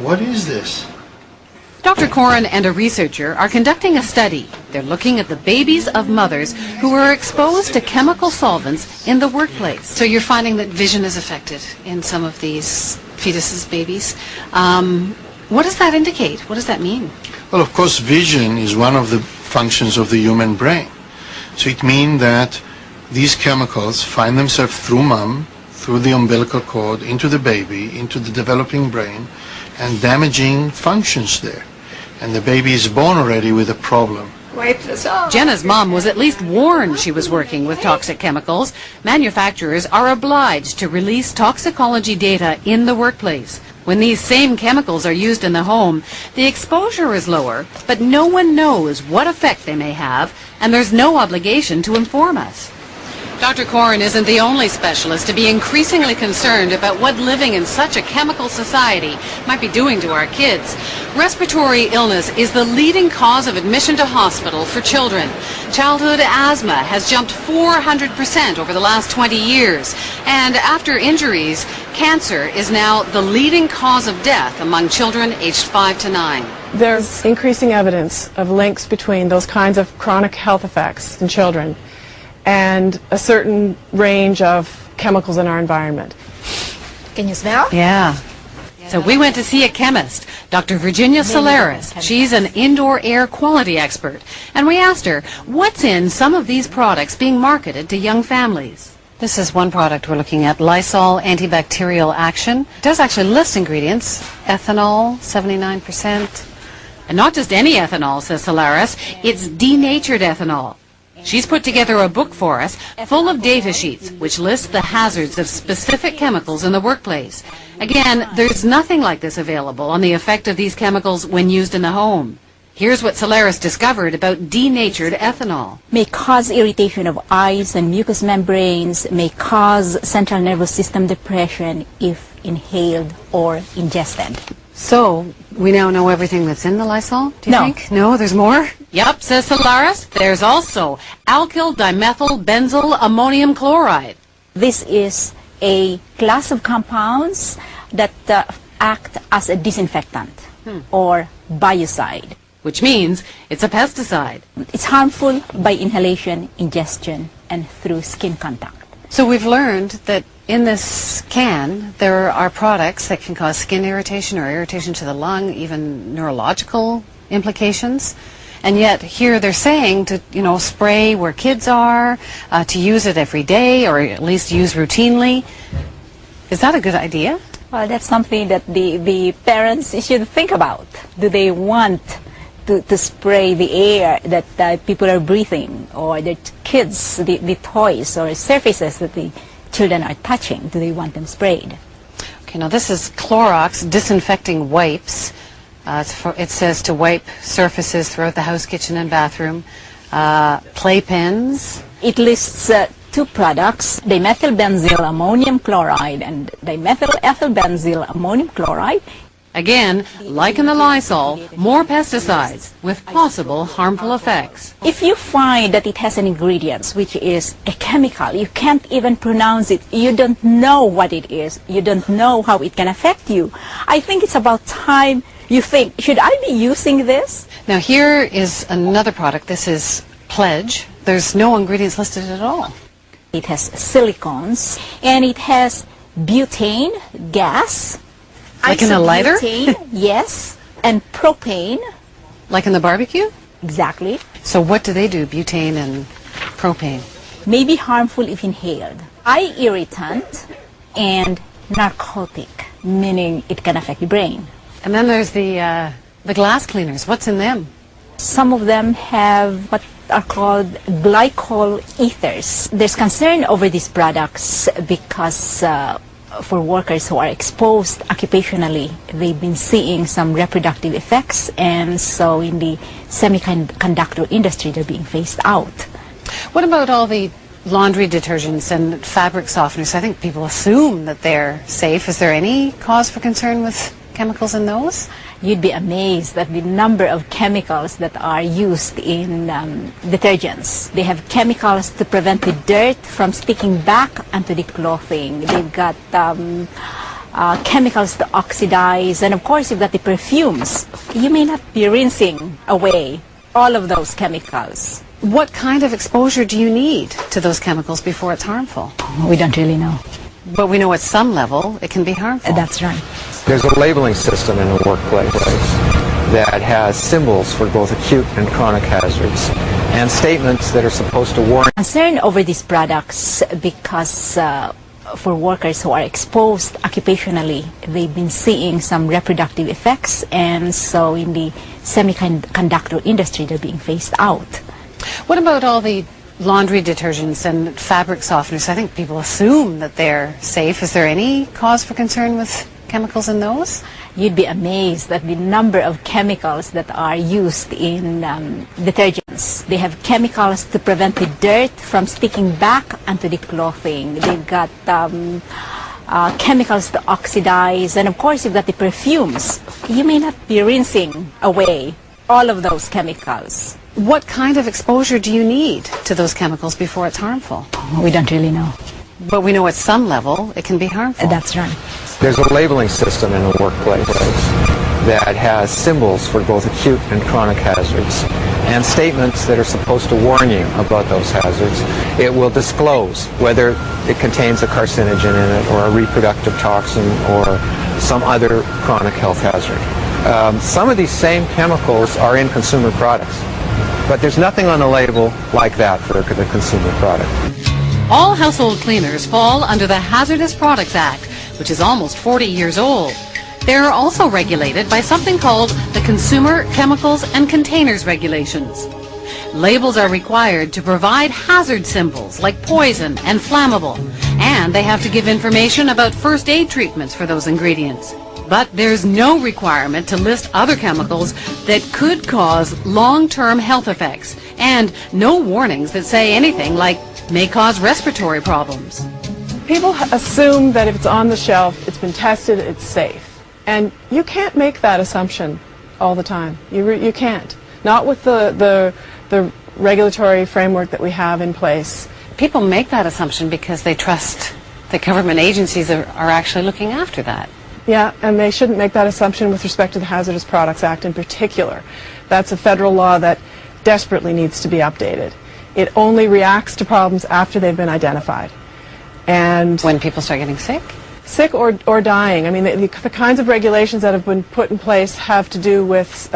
What is this? Dr. Corin and a researcher are conducting a study. They're looking at the babies of mothers who are exposed to chemical solvents in the workplace. So you're finding that vision is affected in some of these fetuses, babies. What does that indicate? What does that mean? Well, of course, vision is one of the functions of the human brain. So it means that these chemicals find themselves through mom, through the umbilical cord, into the baby, into the developing brain, and damaging functions there. And the baby is born already with a problem. Jenna's mom was at least warned she was working with toxic chemicals. Manufacturers are obliged to release toxicology data in the workplace. When these same chemicals are used in the home, the exposure is lower, but no one knows what effect they may have, and there's no obligation to inform us. Dr. Corin isn't the only specialist to be increasingly concerned about what living in such a chemical society might be doing to our kids. Respiratory illness is the leading cause of admission to hospital for children. Childhood asthma has jumped 400% over the last 20 years. And after injuries, cancer is now the leading cause of death among children aged 5 to 9. There's increasing evidence of links between those kinds of chronic health effects in children and a certain range of chemicals in our environment. Can you smell? Yeah. So we went to see a chemist, Dr. Virginia Solaris. She's an indoor air quality expert. And we asked her, what's in some of these products being marketed to young families? This is one product we're looking at, Lysol Antibacterial Action. It does actually list ingredients, ethanol, 79%. And not just any ethanol, says Solaris, it's denatured ethanol. She's put together a book for us full of data sheets which list the hazards of specific chemicals in the workplace. Again, there's nothing like this available on the effect of these chemicals when used in the home. Here's what Solaris discovered about denatured ethanol. May cause irritation of eyes and mucous membranes, may cause central nervous system depression if inhaled or ingested. So, we now know everything that's in the Lysol, do you No. think? No, there's more? Yep, says Solaris. There's also alkyl dimethyl benzyl ammonium chloride. This is a class of compounds that act as a disinfectant or biocide. Which means it's a pesticide. It's harmful by inhalation, ingestion, and through skin contact. So we've learned that in this can, there are products that can cause skin irritation or irritation to the lung, even neurological implications. And yet here they're saying to, spray where kids are, to use it every day or at least use routinely. Is that a good idea? Well, that's something that the parents should think about. Do they want to spray the air that people are breathing, or the kids, the toys or surfaces that the children are touching? Do they want them sprayed? Okay, now this is Clorox disinfecting wipes. It says to wipe surfaces throughout the house, kitchen, and bathroom. Playpens. It lists two products, dimethylbenzyl ammonium chloride and dimethylethylbenzyl ammonium chloride. Again, like in the Lysol, more pesticides with possible harmful effects. If you find that it has an ingredient which is a chemical, you can't even pronounce it, you don't know what it is, you don't know how it can affect you, I think it's about time you think, should I be using this? Now here is another product. This is Pledge. There's no ingredients listed at all. It has silicones and it has butane gas. Like in a lighter? Butane, yes, and propane. Like in the barbecue? Exactly. So what do they do, butane and propane? May be harmful if inhaled. Eye irritant and narcotic, meaning it can affect the brain. And then there's the glass cleaners. What's in them? Some of them have what are called glycol ethers. There's concern over these products because for workers who are exposed occupationally, they've been seeing some reproductive effects, and so in the semiconductor industry, they're being phased out. What about all the laundry detergents and fabric softeners? I think people assume that they're safe. Is there any cause for concern with chemicals in those? You'd be amazed at the number of chemicals that are used in detergents. They have chemicals to prevent the dirt from sticking back onto the clothing. They've got chemicals to oxidize, and of course you've got the perfumes. You may not be rinsing away all of those chemicals. What kind of exposure do you need to those chemicals before it's harmful? We don't really know. But we know at some level it can be harmful. That's right. There's a labeling system in the workplace that has symbols for both acute and chronic hazards and statements that are supposed to warn. Concern over these products because for workers who are exposed occupationally, they've been seeing some reproductive effects, and so in the semiconductor industry they're being phased out. What about all the laundry detergents and fabric softeners? I think people assume that they're safe. Is there any cause for concern with chemicals in those? You'd be amazed at the number of chemicals that are used in detergents. They have chemicals to prevent the dirt from sticking back onto the clothing. They've got chemicals to oxidize, and of course you've got the perfumes. You may not be rinsing away all of those chemicals. What kind of exposure do you need to those chemicals before it's harmful? We don't really know. But we know at some level it can be harmful. That's right. There's a labeling system in the workplace that has symbols for both acute and chronic hazards and statements that are supposed to warn you about those hazards. It will disclose whether it contains a carcinogen in it or a reproductive toxin or some other chronic health hazard. Some of these same chemicals are in consumer products, but there's nothing on the label like that for the consumer product. All household cleaners fall under the Hazardous Products Act, which is almost 40 years old. They're also regulated by something called the Consumer Chemicals and Containers Regulations. Labels are required to provide hazard symbols like poison and flammable, and they have to give information about first aid treatments for those ingredients. But there's no requirement to list other chemicals that could cause long-term health effects, and no warnings that say anything like may cause respiratory problems. People assume that if it's on the shelf, it's been tested, it's safe. And you can't make that assumption all the time. You can't. Not with the regulatory framework that we have in place. People make that assumption because they trust the government agencies are actually looking after that. Yeah, and they shouldn't make that assumption with respect to the Hazardous Products Act in particular. That's a federal law that desperately needs to be updated. It only reacts to problems after they've been identified. And when people start getting sick? Sick or dying. I mean, the kinds of regulations that have been put in place have to do with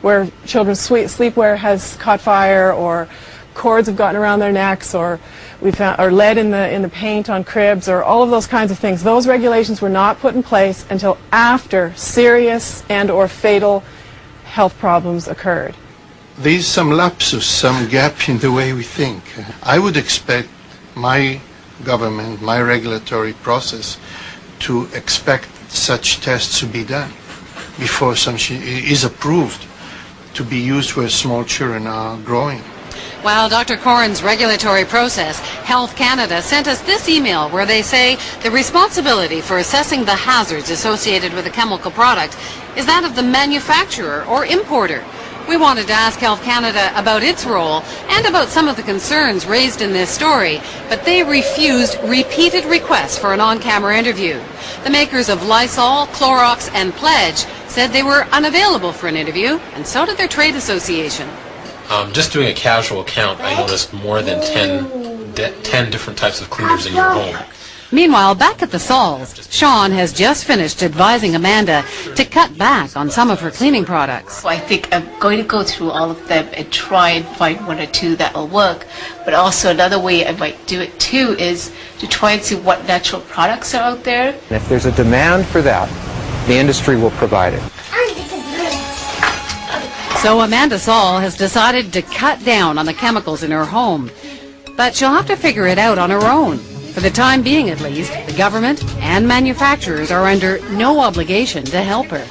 where children's sleepwear has caught fire, or cords have gotten around their necks, or we found or lead in the paint on cribs, or all of those kinds of things. Those regulations were not put in place until after serious and or fatal health problems occurred. There's some lapsus, some gap in the way we think. I would expect my government, my regulatory process, to expect such tests to be done before something is approved to be used where small children are growing. While Dr. Corrin's regulatory process, Health Canada sent us this email where they say the responsibility for assessing the hazards associated with a chemical product is that of the manufacturer or importer. We wanted to ask Health Canada about its role and about some of the concerns raised in this story, but they refused repeated requests for an on-camera interview. The makers of Lysol, Clorox, and Pledge said they were unavailable for an interview, and so did their trade association. Just doing a casual count, I noticed more than 10 different types of cleaners in your home. Meanwhile, back at the Sauls, Sean has just finished advising Amanda to cut back on some of her cleaning products. So I think I'm going to go through all of them and try and find one or two that will work. But also another way I might do it too is to try and see what natural products are out there. And if there's a demand for that, the industry will provide it. So Amanda Saul has decided to cut down on the chemicals in her home. But she'll have to figure it out on her own. For the time being, at least, the government and manufacturers are under no obligation to help her.